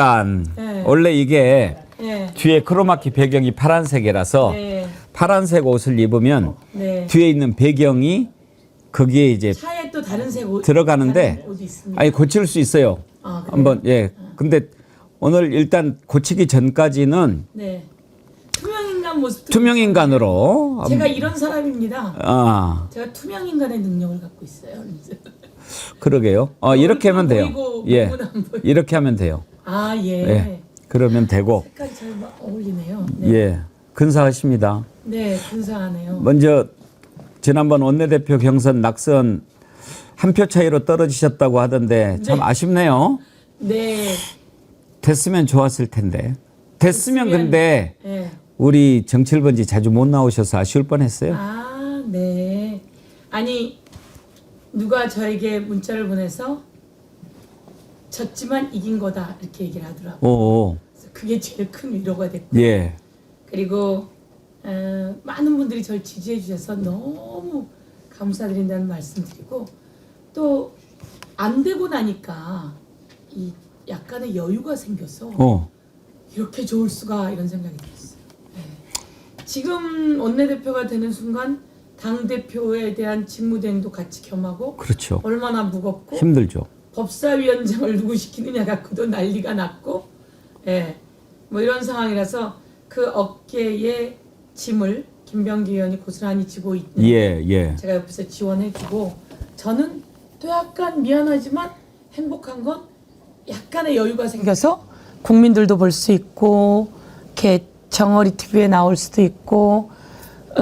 네. 원래 이게 네. 뒤에 크로마키 배경이 파란색이라서 네. 파란색 옷을 입으면 네. 뒤에 있는 배경이 거기에 이제 차에 또 다른 색 옷 들어가는데 다른 옷이 있습니다. 아니 고칠 수 있어요. 아, 그래요? 한번 예. 근데 오늘 일단 고치기 전까지는 네. 투명인간 모습. 투명인간으로 제가 이런 사람입니다. 제가 투명인간의 능력을 갖고 있어요. 그러게요. 이렇게 하면 돼요. 보이고 예. 몸은 안 보이고. 이렇게 하면 돼요. 아 예. 예. 그러면 되고 색깔이 잘 어울리네요. 네. 예. 근사하십니다. 네, 근사하네요. 먼저 지난번 원내대표 경선 낙선 한 표 차이로 떨어지셨다고 하던데 참 네. 아쉽네요. 네. 됐으면 좋았을 텐데. 됐으면 근데 네. 우리 정칠번지 자주 못 나오셔서 아쉬울 뻔했어요. 아, 네. 아니 누가 저에게 문자를 보내서 졌지만 이긴 거다 이렇게 얘기를 하더라고요. 오, 그래서 그게 제일 큰 위로가 됐고 예. 그리고 많은 분들이 저를 지지해 주셔서 너무 감사드린다는 말씀드리고 또 안 되고 나니까 이 약간의 여유가 생겨서 이렇게 좋을 수가 이런 생각이 들었어요. 네. 지금 원내대표가 되는 순간 당대표에 대한 직무대행도 같이 겸하고 그렇죠. 얼마나 무겁고 힘들죠. 법사위원장을 누구 시키느냐 갖고도 난리가 났고 예, 뭐 이런 상황이라서 그 어깨에 짐을 김병기 의원이 고스란히 지고 있는 예. 제가 옆에서 지원해주고 저는 또 약간 미안하지만 행복한 건 약간의 여유가 생겨서 국민들도 볼 수 있고 이렇게 정어리 TV에 나올 수도 있고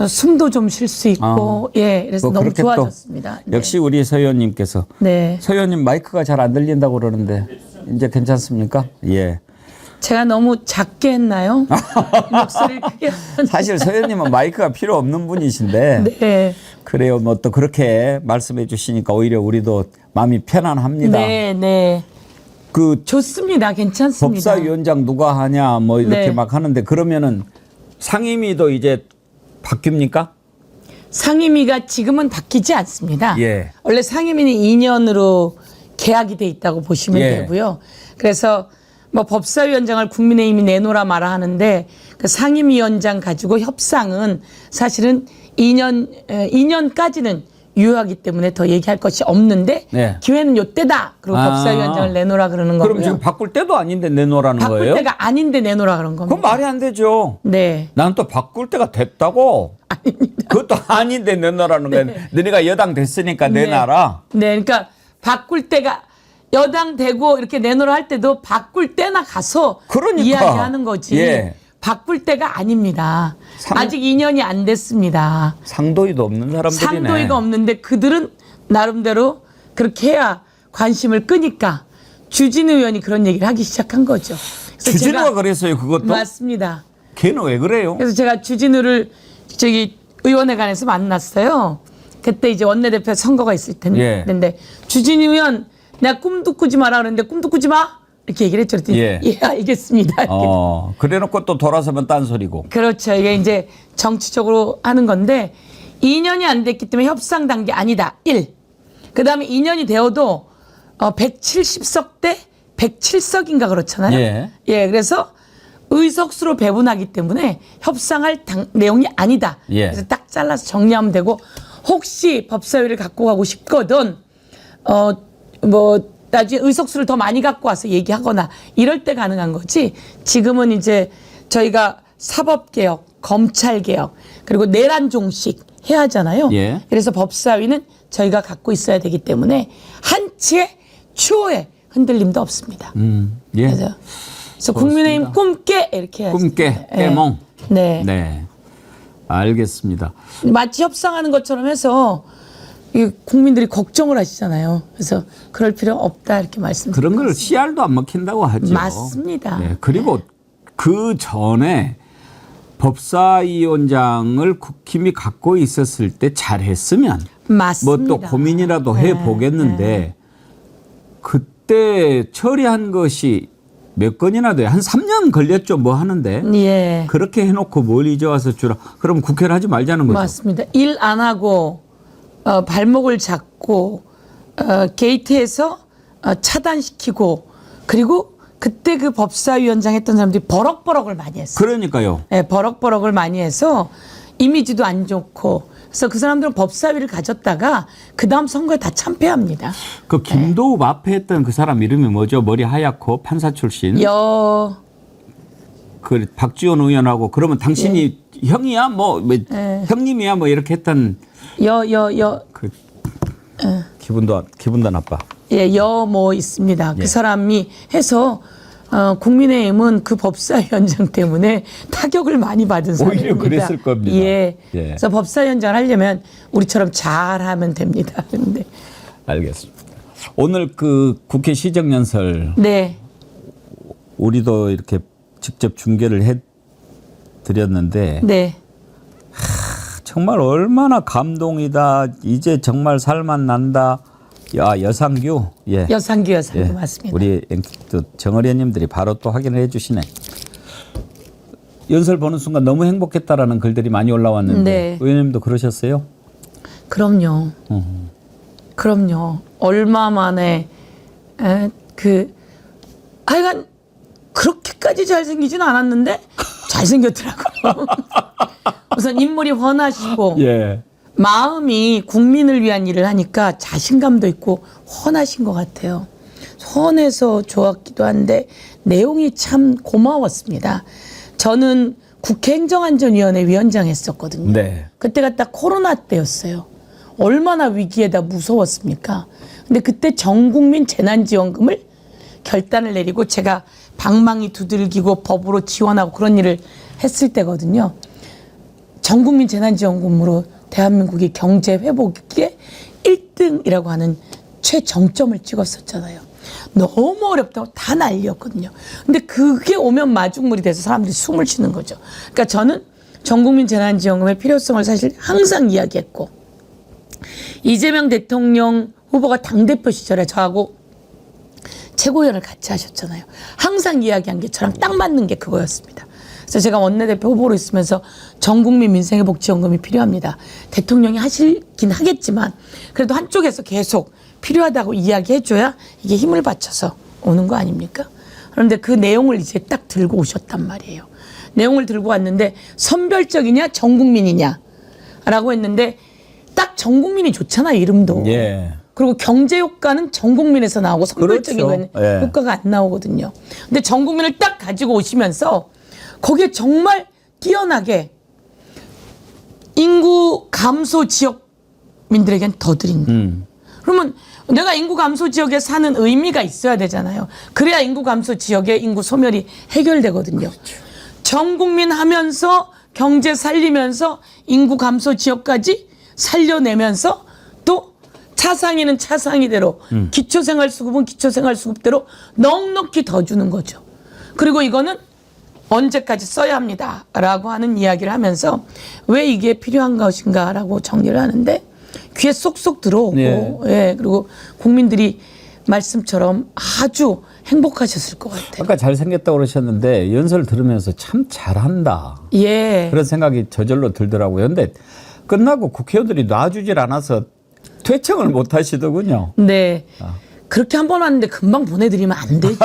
숨도 좀 쉴 수 있고 예 그래서 너무 좋아졌습니다. 네. 역시 우리 서 의원님께서 네. 서 의원님 마이크가 잘 안 들린다고 그러는데 이제 괜찮습니까? 예. 제가 너무 작게 했나요? 목소리를 크게 사실 서 의원님은 마이크가 필요 없는 분이신데 네. 그래요. 뭐 또 그렇게 말씀해 주시니까 오히려 우리도 마음이 편안합니다. 네. 그 좋습니다. 괜찮습니다. 법사위원장 누가 하냐 뭐 이렇게 네. 막 하는데 그러면은 상임위도 이제 바뀝니까? 상임위가 지금은 바뀌지 않습니다. 예. 원래 상임위는 2년으로 계약이 돼 있다고 보시면 예. 되고요. 그래서 뭐 법사위원장을 국민의힘이 내놓으라 마라 하는데 그 상임위원장 가지고 협상은 사실은 2년까지는 유효하기 때문에 더 얘기할 것이 없는데 네. 기회는 요때다. 그리고 법사위원장을 내놓으라 그러는 거고요. 그럼 지금 바꿀 때도 아닌데 내놓으라는 바꿀 거예요? 때가 아닌데 내놓으라 그런 겁니다. 그건 말이 안 되죠. 네. 난 또 바꿀 때가 됐다고. 아닙니다. 그것도 아닌데 내놓으라는 거야. 너네가 여당 됐으니까 내놔라. 네, 그러니까 바꿀 때가 여당 되고 이렇게 내놓으라 할 때도 바꿀 때나 가서 그러니까. 이야기하는 거지. 예. 바꿀 때가 아닙니다. 아직 2년이 안 됐습니다. 상도의도 없는 사람들이네. 상도의가 없는데 그들은 나름대로 그렇게 해야 관심을 끄니까 주진우 의원이 그런 얘기를 하기 시작한 거죠. 그래서 주진우가 제가 그랬어요, 그것도? 맞습니다. 걔는 왜 그래요? 그래서 제가 주진우를 저기 의원회관에서 만났어요. 그때 이제 원내대표 선거가 있을 텐데, 예. 주진우 의원 내가 꿈도 꾸지 마라 그러는데 꿈도 꾸지 마 이렇게 얘기를 했죠. 그랬더니 예 알겠습니다. 이렇게. 그래놓고 또 돌아서면 딴소리고. 그렇죠. 이게 이제 정치적으로 하는 건데 2년이 안 됐기 때문에 협상 단계 아니다. 1. 그다음에 2년이 되어도 170석 대 107석인가 그렇잖아요. 예. 그래서 의석수로 배분하기 때문에 협상할 내용이 아니다. 예. 그래서 딱 잘라서 정리하면 되고 혹시 법사위를 갖고 가고 싶거든 뭐 나중에 의석수를 더 많이 갖고 와서 얘기하거나 이럴 때 가능한 거지. 지금은 이제 저희가 사법개혁, 검찰개혁 그리고 내란 종식 해야 하잖아요. 예. 그래서 법사위는 저희가 갖고 있어야 되기 때문에 한치의 추호의 흔들림도 없습니다. 예. 그래서 국민의힘 꿈깨 이렇게 해야지. 꿈깨, 깨몽. 네. 알겠습니다. 마치 협상하는 것처럼 해서 이 국민들이 걱정을 하시잖아요. 그래서 그럴 필요 없다 이렇게 말씀드립니다. 그런 걸 CR도 안 먹힌다고 하죠. 맞습니다. 네. 그리고 그 전에 법사위원장을 국힘이 갖고 있었을 때 잘했으면 맞습니다. 뭐 또 고민이라도 해보겠는데 그때 처리한 것이 몇 건이나 돼요. 한 3년 걸렸죠. 뭐 하는데. 예. 그렇게 해놓고 뭘 이제 와서 주라. 그럼 국회를 하지 말자는 거죠. 맞습니다. 일 안 하고 발목을 잡고 게이트에서 차단시키고 그리고 그때 그 법사위원장 했던 사람들이 버럭버럭을 많이 했어요. 그러니까요. 네, 버럭버럭을 많이 해서 이미지도 안 좋고 그래서 그 사람들은 법사위를 가졌다가 그 다음 선거에 다 참패합니다. 그 김도읍 앞에 했던 그 사람 이름이 뭐죠? 머리 하얗고 판사 출신. 그 박지원 의원하고 그러면 당신이 형이야 뭐 형님이야 뭐 이렇게 했던 그 기분도 나빠. 뭐 있습니다. 예. 그 사람이 해서 국민의힘은 그 법사위원장 때문에 타격을 많이 받은 사람입니다. 오히려 그랬을 겁니다. 예. 예. 그래서 법사위원장을 하려면 우리처럼 잘하면 됩니다. 근데 알겠습니다. 오늘 그 국회 시정연설 네. 우리도 이렇게 직접 중계를 해 드렸는데 네. 정말 얼마나 감동이다. 이제 정말 살만 난다. 야, 여상규. 예. 여상규 예. 맞습니다. 우리 또 정의원님들이 바로 또 확인을 해 주시네. 연설 보는 순간 너무 행복했다라는 글들이 많이 올라왔는데 네. 의원님도 그러셨어요? 그럼요. 그럼요. 얼마 만에 하여간 그렇게까지 잘생기진 않았는데 잘생겼더라고요. 우선 인물이 훤하시고 예. 마음이 국민을 위한 일을 하니까 자신감도 있고 훤하신 것 같아요. 훤해서 좋았기도 한데 내용이 참 고마웠습니다. 저는 국회 행정안전위원회 위원장 했었거든요. 네. 그때가 딱 코로나 때였어요. 얼마나 위기에다 무서웠습니까? 근데 그때 전국민 재난지원금을 결단을 내리고 제가 방망이 두들기고 법으로 지원하고 그런 일을 했을 때거든요. 전국민 재난지원금으로 대한민국이 경제 회복에 1등이라고 하는 최정점을 찍었었잖아요. 너무 어렵다고 다 난리였거든요. 근데 그게 오면 마중물이 돼서 사람들이 숨을 쉬는 거죠. 그러니까 저는 전국민 재난지원금의 필요성을 사실 항상 이야기했고 이재명 대통령 후보가 당대표 시절에 저하고 최고위원을 같이 하셨잖아요. 항상 이야기한 게 저랑 딱 맞는 게 그거였습니다. 그래서 제가 원내대표 후보로 있으면서 전국민 민생회복지원금이 필요합니다. 대통령이 하시긴 하겠지만 그래도 한쪽에서 계속 필요하다고 이야기해줘야 이게 힘을 받쳐서 오는 거 아닙니까? 그런데 그 내용을 이제 딱 들고 오셨단 말이에요. 내용을 들고 왔는데 선별적이냐 전국민이냐 라고 했는데 딱 전국민이 좋잖아 이름도. 예. 그리고 경제 효과는 전국민에서 나오고 선별적인 그렇죠. 건 예. 효과가 안 나오거든요. 근데 전국민을 딱 가지고 오시면서 거기에 뛰어나게 인구 감소 지역민들에겐 더 드린다. 그러면 내가 인구 감소 지역에 사는 의미가 있어야 되잖아요. 그래야 인구 감소 지역의 인구 소멸이 해결되거든요. 그렇죠. 전 국민 하면서 경제 살리면서 인구 감소 지역까지 살려내면서 또 차상위는 차상위대로 기초생활수급은 기초생활수급대로 넉넉히 더 주는 거죠. 그리고 이거는 언제까지 써야 합니다라고 하는 이야기를 하면서 왜 이게 필요한 것인가라고 정리를 하는데 귀에 쏙쏙 들어오고 네. 예, 그리고 국민들이 말씀처럼 아주 행복하셨을 것 같아요. 아까 잘생겼다고 그러셨는데 연설 들으면서 참 잘한다. 예. 그런 생각이 저절로 들더라고요. 근데 끝나고 국회의원들이 놔주질 않아서 퇴청을 못 하시더군요. 네. 그렇게 한 번 왔는데 금방 보내드리면 안 되죠.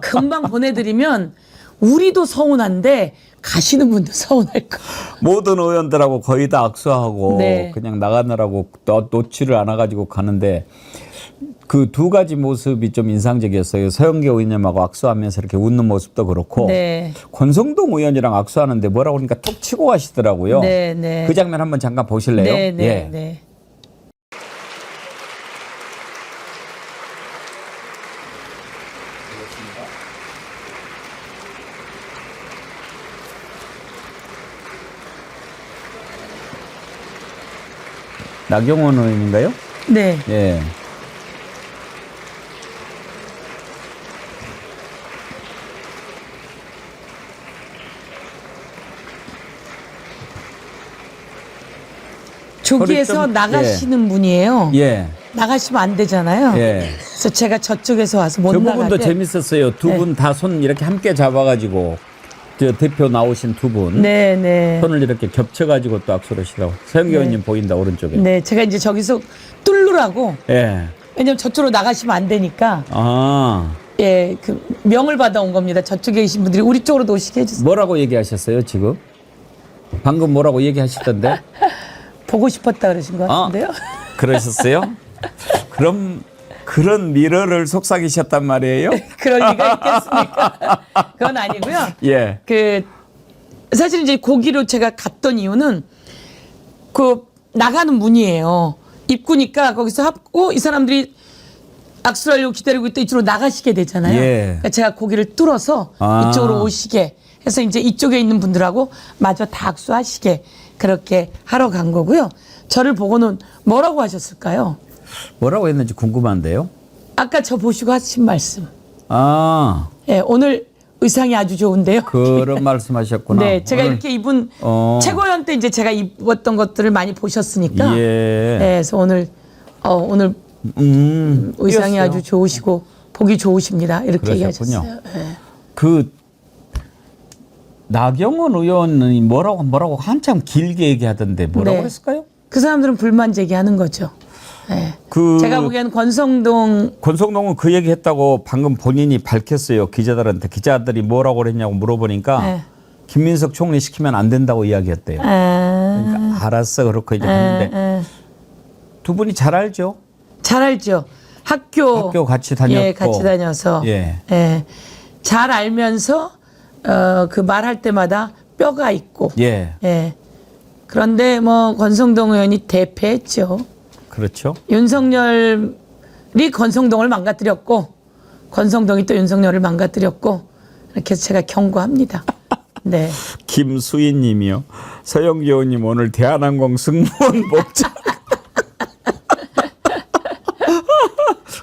금방 보내드리면 우리도 서운한데 가시는 분도 서운할 거예요. 모든 의원들하고 거의 다 악수하고 네. 그냥 나가느라고 놓지를 않아가지고 가는데 그 두 가지 모습이 좀 인상적이었어요. 서영교 의원님하고 악수하면서 이렇게 웃는 모습도 그렇고 네. 권성동 의원이랑 악수하는데 뭐라고 그러니까 톡 치고 가시더라고요. 네, 네. 그 장면 한번 잠깐 보실래요? 네, 네, 예. 네. 나경원 의원인가요? 네. 예. 조기에서 좀- 나가시는 분이에요. 예. 나가시면 안 되잖아요. 예. 그래서 제가 저쪽에서 와서 못 저 나가게. 부분도 재밌었어요. 두 분 다 손 이렇게 함께 잡아가지고 저 대표 나오신 두 분. 네, 네. 손을 이렇게 겹쳐가지고 또 악수를 하시라고. 서영교 의원님 보인다 오른쪽에. 네, 제가 이제 저기서 뚫으라고. 예. 왜냐면 저쪽으로 나가시면 안 되니까 아. 예, 그 명을 받아온 겁니다. 저쪽에 계신 분들이 우리 쪽으로 오시게 해주세요. 뭐라고 얘기하셨어요 지금? 방금 뭐라고 얘기하시던데? 보고 싶었다 그러신 것 같은데요. 그러셨어요? 그럼 그런 미러를 속삭이셨단 말이에요? 그럴 리가 있겠습니까? 그건 아니고요. 예. 그 사실 이제 거기로 제가 갔던 이유는 그 나가는 문이에요. 입구니까 거기서 하고 이 사람들이 악수를 하려고 기다리고 있다 이쪽으로 나가시게 되잖아요. 예. 그러니까 제가 거기를 뚫어서 이쪽으로 오시게 해서 이제 이쪽에 있는 분들하고 마저 다 악수하시게 그렇게 하러 간 거고요. 저를 보고는 뭐라고 하셨을까요? 뭐라고 했는지 궁금한데요. 아까 저 보시고 하신 말씀. 아, 예, 오늘 의상이 아주 좋은데요. 그런 말씀하셨구나. 네, 제가 오늘- 이렇게 입은 최고연 때 이제 제가 입었던 것들을 많이 보셨으니까. 예. 네, 그래서 오늘 의상이 띄었어요. 아주 좋으시고 보기 좋으십니다. 이렇게 그러셨군요. 얘기하셨어요. 네. 그 나경원 의원이 뭐라고 한참 길게 얘기하던데 뭐라고 네. 했을까요? 그 사람들은 불만 제기하는 거죠. 네. 그 제가 보기에는 권성동 권성동은 그 얘기했다고 방금 본인이 밝혔어요. 기자들한테 기자들이 뭐라고 그랬냐고 물어보니까 네. 김민석 총리 시키면 안 된다고 이야기했대요. 그러니까 알았어 그렇고 이제 했는데 두 분이 잘 알죠. 잘 알죠. 학교 같이 다녔고. 예, 같이 다녀서 예. 예. 잘 알면서 그 말할 때마다 뼈가 있고 예, 예. 그런데 뭐 권성동 의원이 대패했죠. 그렇죠. 윤석열이 권성동을 망가뜨렸고 권성동이 또 윤석열을 망가뜨렸고 이렇게 해서 제가 경고합니다. 네. 김수희님이요. 서영기 의원님 오늘 대한항공 승무원 복장.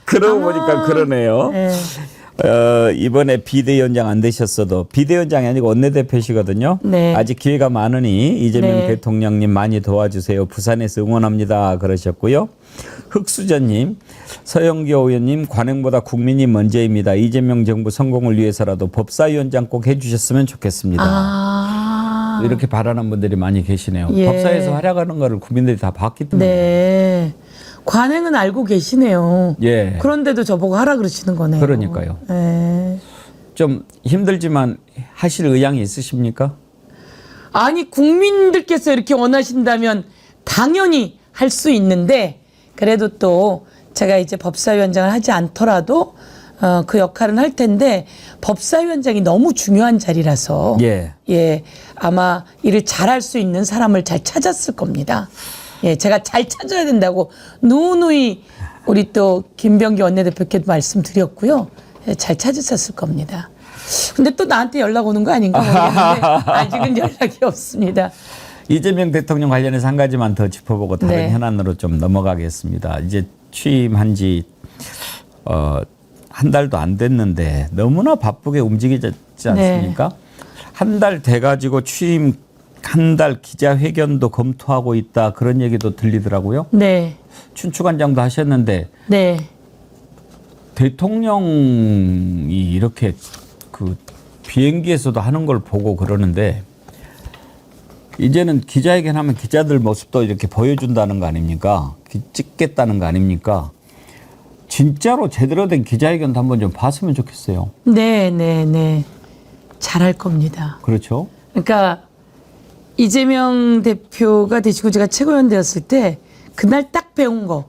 그러고 보니까 그러네요. 네. 이번에 비대위원장 안 되셨어도 비대위원장이 아니고 원내대표시거든요. 네. 아직 기회가 많으니 이재명 네. 대통령님 많이 도와주세요. 부산에서 응원합니다. 그러셨고요. 흑수저님, 서영교 의원님 관행보다 국민이 먼저입니다. 이재명 정부 성공을 위해서라도 법사위원장 꼭 해주셨으면 좋겠습니다. 아. 이렇게 바라는 분들이 많이 계시네요. 예. 법사에서 활약하는 거를 국민들이 다 봤기 때문에. 네. 관행은 알고 계시네요. 예. 그런데도 저보고 하라 그러시는 거네요. 그러니까요. 네. 좀 힘들지만 하실 의향이 있으십니까? 아니 국민들께서 이렇게 원하신다면 당연히 할 수 있는데 그래도 또 제가 이제 법사위원장을 하지 않더라도 그 역할은 할 텐데 법사위원장이 너무 중요한 자리라서 예. 아마 일을 잘할 수 있는 사람을 잘 찾았을 겁니다. 예, 제가 잘 찾아야 된다고 누누이 우리 또 김병기 원내대표께도 말씀드렸고요. 예, 잘 찾으셨을 겁니다. 근데 또 나한테 연락 오는 거 아닌가 모르겠는데 아직은 연락이 없습니다. 이재명 대통령 관련해서 한 가지만 더 짚어보고 다른 네. 현안으로 좀 넘어가겠습니다. 이제 취임한 지 한 달도 안 됐는데 너무나 바쁘게 움직이지 않습니까? 한 달 돼가지고 취임 한 달 기자회견도 검토하고 있다 그런 얘기도 들리더라고요. 네. 춘추관장도 하셨는데 네. 대통령이 이렇게 그 비행기에서도 하는 걸 보고 그러는데 이제는 기자회견하면 기자들 모습도 이렇게 보여준다는 거 아닙니까? 찍겠다는 거 아닙니까? 진짜로 제대로 된 기자회견도 한번 좀 봤으면 좋겠어요. 네, 네, 네. 잘할 겁니다. 그렇죠? 그러니까 이재명 대표가 되시고 제가 최고위원 되었을 때 그날 딱 배운 거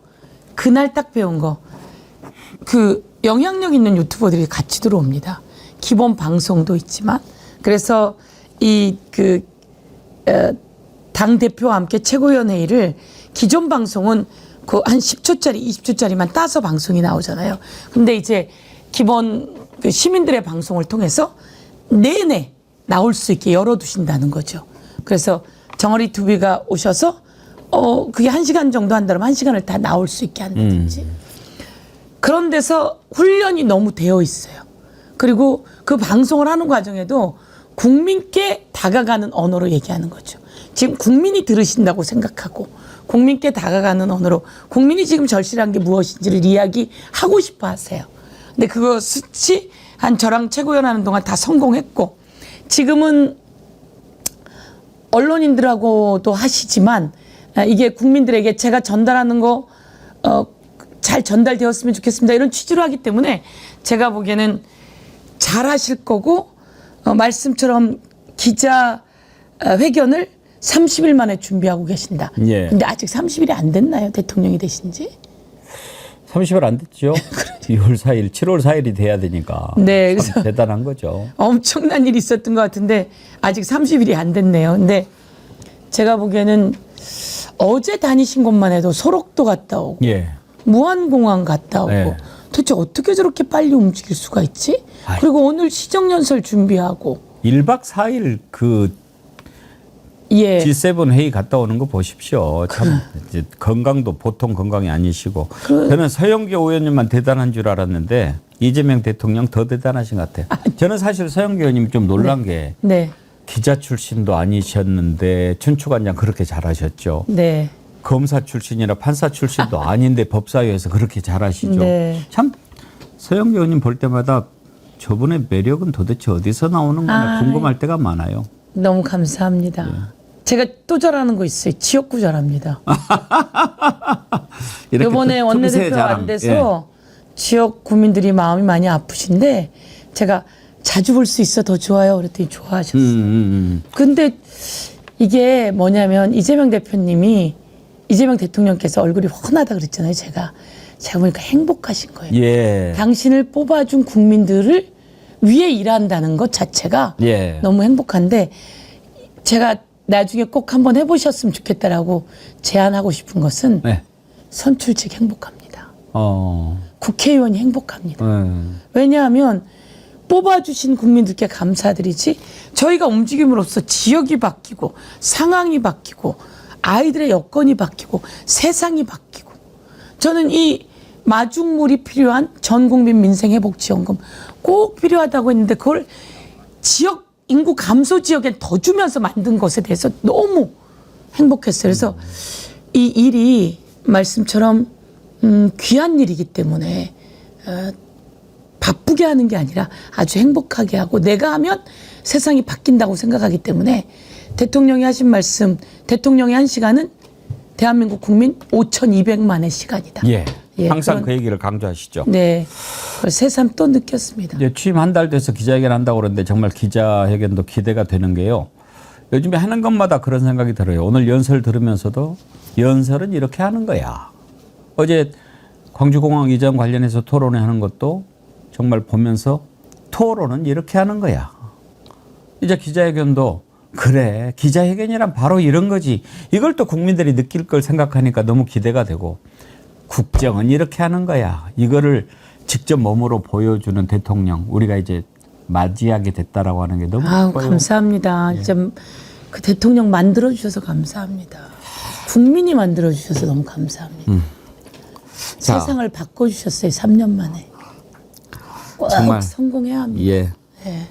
그 영향력 있는 유튜버들이 같이 들어옵니다. 기본 방송도 있지만 그래서 이 그 당 대표와 함께 최고위원 회의를 기존 방송은 그 한 10초짜리 20초짜리만 따서 방송이 나오잖아요. 근데 이제 기본 그 시민들의 방송을 통해서 내내 나올 수 있게 열어두신다는 거죠. 그래서 정어리 TV가 오셔서 그게 1시간 정도 한다면 1시간을 다 나올 수 있게 한다든지 그런 데서 훈련이 너무 되어 있어요. 그리고 그 방송을 하는 과정에도 국민께 다가가는 언어로 얘기하는 거죠. 지금 국민이 들으신다고 생각하고 국민께 다가가는 언어로 국민이 지금 절실한 게 무엇인지를 이야기하고 싶어 하세요. 근데 그거 수치 한 저랑 최고위원 하는 동안 다 성공했고 지금은 언론인들하고도 하시지만 이게 국민들에게 제가 전달하는 거 잘 전달되었으면 좋겠습니다. 이런 취지로 하기 때문에 제가 보기에는 잘하실 거고 말씀처럼 기자 회견을 30일 만에 준비하고 계신다. 예. 근데 아직 30일이 안 됐나요? 대통령이 되신지? 30일 안 됐죠. 2월 4일, 7월 4일이 돼야 되니까. 네, 참 그래서 대단한 거죠. 엄청난 일이 있었던 것 같은데 아직 30일이 안 됐네요. 근데 제가 보기에는 어제 다니신 곳만 해도 소록도 갔다 오고 예. 무안공항 갔다 오고 네. 도대체 어떻게 저렇게 빨리 움직일 수가 있지? 아이. 그리고 오늘 시정연설 준비하고 1박 4일 그 예. G7 회의 갔다 오는 거 보십시오. 참 이제 건강도 보통 건강이 아니시고 저는 서영교 의원님만 대단한 줄 알았는데 이재명 대통령 더 대단하신 것 같아요. 저는 사실 서영교 의원님이 좀 놀란 게 네. 기자 출신도 아니셨는데 춘추관장 그렇게 잘하셨죠. 네. 검사 출신이나 판사 출신도 아닌데 법사위에서 그렇게 잘하시죠. 네. 참 서영교 의원님 볼 때마다 저분의 매력은 도대체 어디서 나오는 거나 궁금할 때가 많아요. 너무 감사합니다. 제가 또 잘하는 거 있어요. 지역구 잘합니다. 이렇게 이번에 틈새 원내대표 자랑. 안 돼서 지역 구민들이 마음이 많이 아프신데 제가 자주 볼 수 있어 더 좋아요. 그랬더니 좋아하셨어요. 근데 이게 뭐냐면 이재명 대통령께서 얼굴이 훤하다 그랬잖아요. 제가 보니까 행복하신 거예요. 예. 당신을 뽑아준 국민들을 위해 일한다는 것 자체가 예. 너무 행복한데 제가 나중에 꼭 한번 해보셨으면 좋겠다라고 제안하고 싶은 것은 네. 선출직 행복합니다. 국회의원이 행복합니다. 왜냐하면 뽑아주신 국민들께 감사드리지 저희가 움직임으로써 지역이 바뀌고 상황이 바뀌고 아이들의 여건이 바뀌고 세상이 바뀌고 저는 이 마중물이 필요한 전국민 민생회복지원금 꼭 필요하다고 했는데 그걸 지역 인구 감소 지역에 더 주면서 만든 것에 대해서 너무 행복했어요. 그래서 이 일이 말씀처럼 귀한 일이기 때문에 바쁘게 하는 게 아니라 아주 행복하게 하고 내가 하면 세상이 바뀐다고 생각하기 때문에 대통령이 하신 말씀, 대통령의 한 시간은 대한민국 국민 5,200만의 시간이다. 예. 예, 항상 그런- 그 얘기를 강조하시죠. 네, 그걸 새삼 또 느꼈습니다. 이제 취임 한 달 돼서 기자회견 한다고 그러는데 정말 기자회견도 기대가 되는 게요. 요즘에 하는 것마다 그런 생각이 들어요. 오늘 연설 들으면서도 연설은 이렇게 하는 거야. 어제 광주공항 이전 관련해서 토론회 하는 것도 정말 보면서 토론은 이렇게 하는 거야. 이제 기자회견도 그래 기자회견이란 바로 이런 거지. 이걸 또 국민들이 느낄 걸 생각하니까 너무 기대가 되고 국정은 이렇게 하는 거야. 이거를 직접 몸으로 보여주는 대통령 우리가 이제 맞이하게 됐다라고 하는 게 너무 아우, 기뻐요. 감사합니다. 예. 좀 그 대통령 만들어 주셔서 감사합니다. 국민이 만들어 주셔서 너무 감사합니다. 자. 세상을 바꿔 주셨어요. 3년 만에. 꼭 정말. 성공해야 합니다. 예. 예.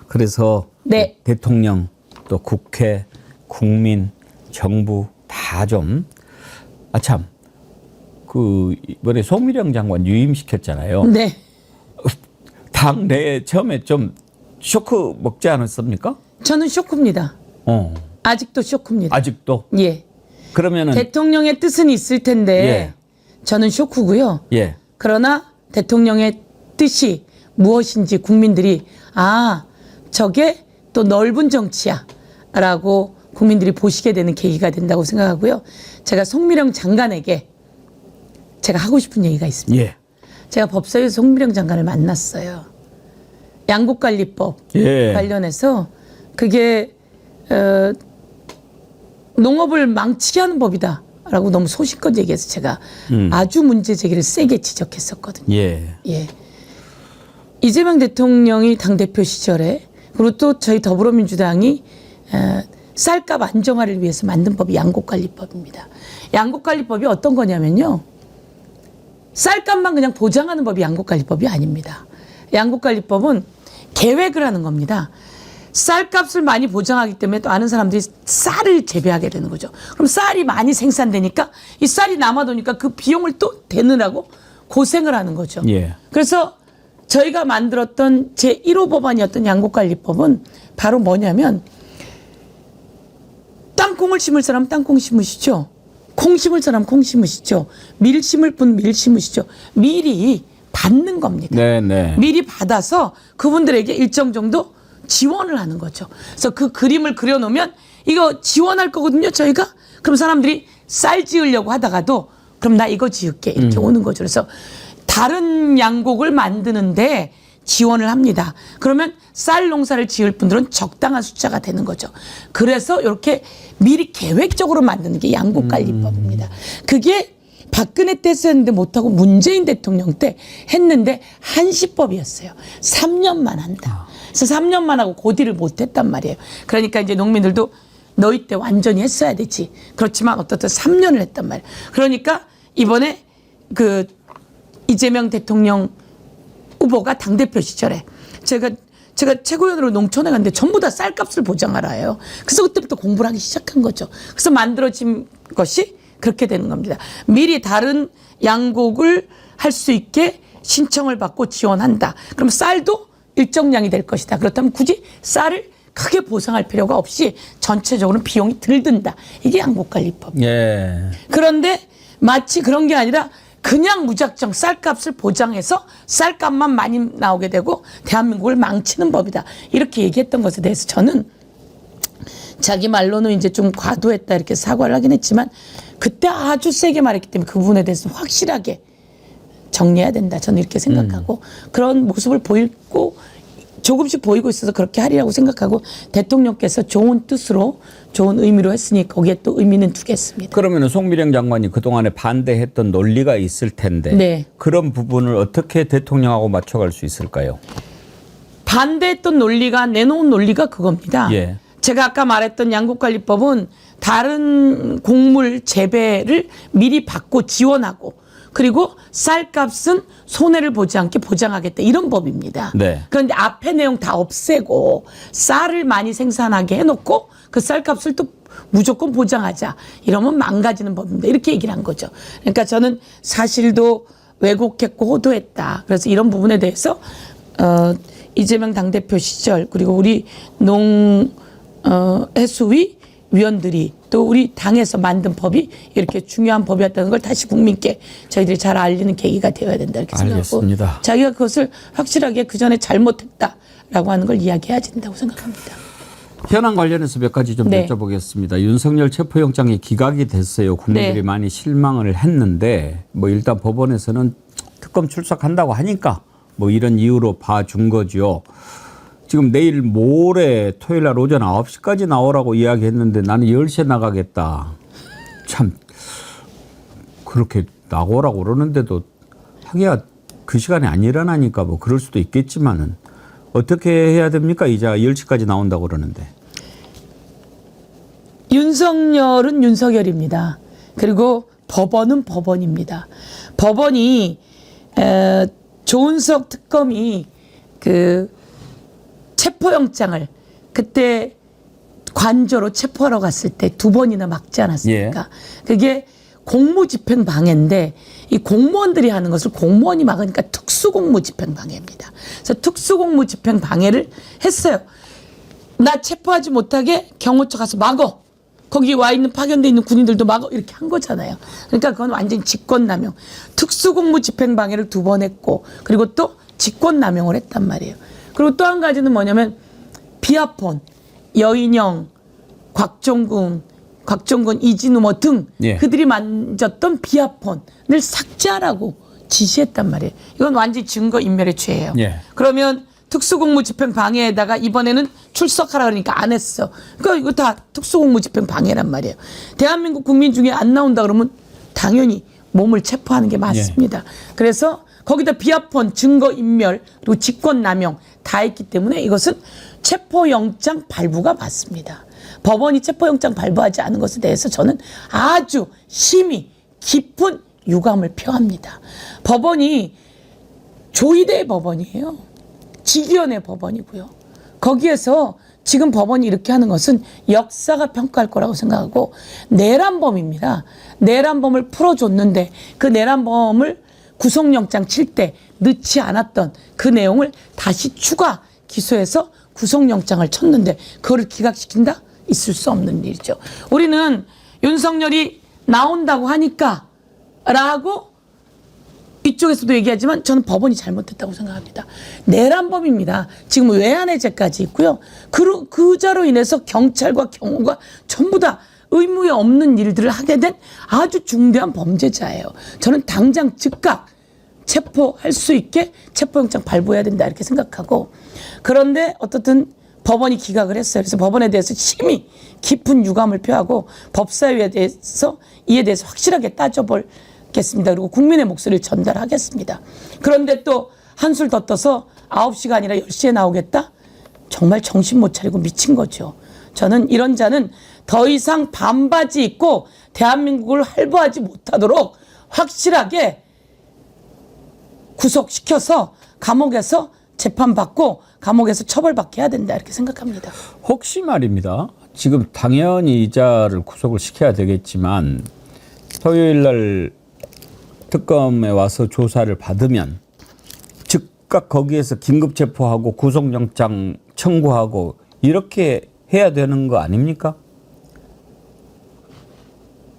그래서 네. 대통령 또 국회, 국민, 정부 다 좀 참 그 이번에 송미령 장관 유임시켰잖아요. 네. 당 내에 처음에 좀 쇼크 먹지 않았습니까? 저는 쇼크입니다. 아직도 쇼크입니다. 아직도 예. 그러면은 대통령의 뜻은 있을 텐데 예. 저는 쇼크고요. 예. 그러나 대통령의 뜻이 무엇인지 국민들이 저게 또 넓은 정치야 라고 국민들이 보시게 되는 계기가 된다고 생각하고요. 제가 송미령 장관에게 제가 하고 싶은 얘기가 있습니다. 예. 제가 법사위에서 송미령 장관을 만났어요. 양곡관리법 예. 관련해서 그게 농업을 망치게 하는 법이다 라고 너무 소신껏 얘기해서 제가 아주 문제 제기를 세게 지적했었거든요. 예. 예. 이재명 대통령이 당대표 시절에 그리고 또 저희 더불어민주당이 쌀값 안정화를 위해서 만든 법이 양곡관리법입니다. 양곡관리법이 어떤 거냐면요. 쌀값만 그냥 보장하는 법이 양곡관리법이 아닙니다. 양곡관리법은 계획을 하는 겁니다. 쌀값을 많이 보장하기 때문에 또 아는 사람들이 쌀을 재배하게 되는 거죠. 그럼 쌀이 많이 생산되니까 이 쌀이 남아도니까 그 비용을 또 대느라고 고생을 하는 거죠. 예. 그래서 저희가 만들었던 제1호 법안이었던 양곡관리법은 바로 뭐냐면 땅콩을 심을 사람 땅콩 심으시죠. 콩 심을 사람 콩 심으시죠. 밀 심을 분 밀 심으시죠. 밀이 받는 겁니다. 네, 네. 미리 받아서 그분들에게 일정 정도 지원을 하는 거죠. 그래서 그 그림을 그려놓으면 이거 지원할 거거든요, 저희가. 그럼 사람들이 쌀 지으려고 하다가도 그럼 나 이거 지을게 이렇게 오는 거죠. 그래서 다른 양곡을 만드는데 지원을 합니다. 그러면 쌀 농사를 지을 분들은 적당한 숫자가 되는 거죠. 그래서 이렇게 미리 계획적으로 만드는 게 양곡관리법입니다. 그게 박근혜 때 했는데 못하고 문재인 대통령 때 했는데 한시법이었어요. 3년만 한다. 그래서 3년만 하고 고디를 못했단 말이에요. 그러니까 이제 농민들도 너희 때 완전히 했어야 되지. 그렇지만 어떻든 3년을 했단 말이에요. 그러니까 이번에 그 이재명 대통령 후보가 당대표 시절에 제가 최고위원으로 농촌에 갔는데 전부 다 쌀값을 보장하라 해요. 그래서 그때부터 공부를 하기 시작한 거죠. 그래서 만들어진 것이 그렇게 되는 겁니다. 미리 다른 양곡을 할 수 있게 신청을 받고 지원한다. 그럼 쌀도 일정량이 될 것이다. 그렇다면 굳이 쌀을 크게 보상할 필요가 없이 전체적으로 비용이 덜 든다. 이게 양곡관리법. 예. 그런데 마치 그런 게 아니라 그냥 무작정 쌀값을 보장해서 쌀값만 많이 나오게 되고 대한민국을 망치는 법이다. 이렇게 얘기했던 것에 대해서 저는 자기 말로는 이제 좀 과도했다 이렇게 사과를 하긴 했지만 그때 아주 세게 말했기 때문에 그 부분에 대해서 확실하게 정리해야 된다. 저는 이렇게 생각하고 그런 모습을 보이고 조금씩 보이고 있어서 그렇게 하리라고 생각하고 대통령께서 좋은 뜻으로 좋은 의미로 했으니 거기에 또 의미는 두겠습니다. 그러면 송미령 장관이 그동안에 반대했던 논리가 있을 텐데 네. 그런 부분을 어떻게 대통령하고 맞춰갈 수 있을까요? 반대했던 논리가 내놓은 논리가 그겁니다. 예. 제가 아까 말했던 양곡관리법은 다른 곡물 재배를 미리 받고 지원하고 그리고 쌀값은 손해를 보지 않게 보장하겠다 이런 법입니다. 네. 그런데 앞에 내용 다 없애고 쌀을 많이 생산하게 해놓고 그 쌀값을 또 무조건 보장하자 이러면 망가지는 법입니다. 이렇게 얘기를 한 거죠. 그러니까 저는 사실도 왜곡했고 호도했다. 그래서 이런 부분에 대해서 이재명 당대표 시절 그리고 우리 해수위 위원들이 또 우리 당에서 만든 법이 이렇게 중요한 법이었다는 걸 다시 국민께 저희들이 잘 알리는 계기가 되어야 된다 이렇게 알겠습니다. 생각하고 자기가 그것을 확실하게 그 전에 잘못했다라고 하는 걸 이야기해야 된다고 생각합니다. 현안 관련해서 몇 가지 좀 네. 여쭤보겠습니다. 윤석열 체포영장이 기각이 됐어요. 국민들이 네. 많이 실망을 했는데 뭐 일단 법원에서는 특검 출석한다고 하니까 뭐 이런 이유로 봐준 거죠. 지금 내일 모레 토요일 날 오전 9시까지 나오라고 이야기했는데 나는 10시에 나가겠다. 참 그렇게 나오라고 그러는데도 하기야 그 시간에 안 일어나니까 뭐 그럴 수도 있겠지만은 어떻게 해야 됩니까? 이제 10시까지 나온다고 그러는데. 윤석열은 윤석열입니다. 그리고 법원은 법원입니다. 법원이 조은석 특검이 그 체포영장을 그때 관저로 체포하러 갔을 때 2번이나 막지 않았습니까? 예. 그게 공무집행 방해인데 이 공무원들이 하는 것을 공무원이 막으니까 특수공무집행 방해입니다. 그래서 특수공무집행 방해를 했어요. 나 체포하지 못하게 경호처 가서 막어. 거기 와 있는 파견돼 있는 군인들도 막어. 이렇게 한 거잖아요. 그러니까 그건 완전히 직권남용. 특수공무집행 방해를 2번 했고 그리고 또 직권남용을 했단 말이에요. 그리고 또 한 가지는 뭐냐면 비아폰, 여인영, 곽종근, 이진우 뭐 등 예. 그들이 만졌던 비아폰을 삭제하라고 지시했단 말이에요. 이건 완전히 증거인멸의 죄예요. 예. 그러면 특수공무집행 방해에다가 이번에는 출석하라 그러니까 안 했어. 그러니까 이거 다 특수공무집행 방해란 말이에요. 대한민국 국민 중에 안 나온다 그러면 당연히 몸을 체포하는 게 맞습니다. 그래서 거기다 비아폰, 증거인멸, 그리고 직권남용 다 했기 때문에 이것은 체포영장 발부가 맞습니다. 법원이 체포영장 발부하지 않은 것에 대해서 저는 아주 심히 깊은 유감을 표합니다. 법원이 조의대 법원이에요. 직위원회 법원이고요. 거기에서 지금 법원이 이렇게 하는 것은 역사가 평가할 거라고 생각하고 내란범입니다. 내란범을 풀어줬는데 그 내란범을 구속영장 칠 때 넣지 않았던 그 내용을 다시 추가 기소해서 구속영장을 쳤는데 그거를 기각시킨다? 있을 수 없는 일이죠. 우리는 윤석열이 나온다고 하니까 라고 이쪽에서도 얘기하지만 저는 법원이 잘못했다고 생각합니다. 내란범입니다. 지금 외환해제까지 있고요. 그자로 인해서 경찰과 경호가 전부 다 의무에 없는 일들을 하게 된 아주 중대한 범죄자예요. 저는 당장 즉각 체포할 수 있게 체포영장 발부해야 된다 이렇게 생각하고, 그런데 어떻든 법원이 기각을 했어요. 그래서 법원에 대해서 심히 깊은 유감을 표하고 법사위에 대해서 이에 대해서 확실하게 따져보겠습니다. 그리고 국민의 목소리를 전달하겠습니다. 그런데 또 한술 더 떠서 9시가 아니라 10시에 나오겠다? 정말 정신 못 차리고 미친 거죠. 저는 이런 자는 더 이상 반바지 입고 대한민국을 활보하지 못하도록 확실하게 구속시켜서 감옥에서 재판받고 감옥에서 처벌받게 해야 된다 이렇게 생각합니다. 혹시 말입니다. 지금 당연히 이자를 구속을 시켜야 되겠지만 토요일 날 특검에 와서 조사를 받으면 즉각 거기에서 긴급 체포하고 구속영장 청구하고 이렇게 해야 되는 거 아닙니까?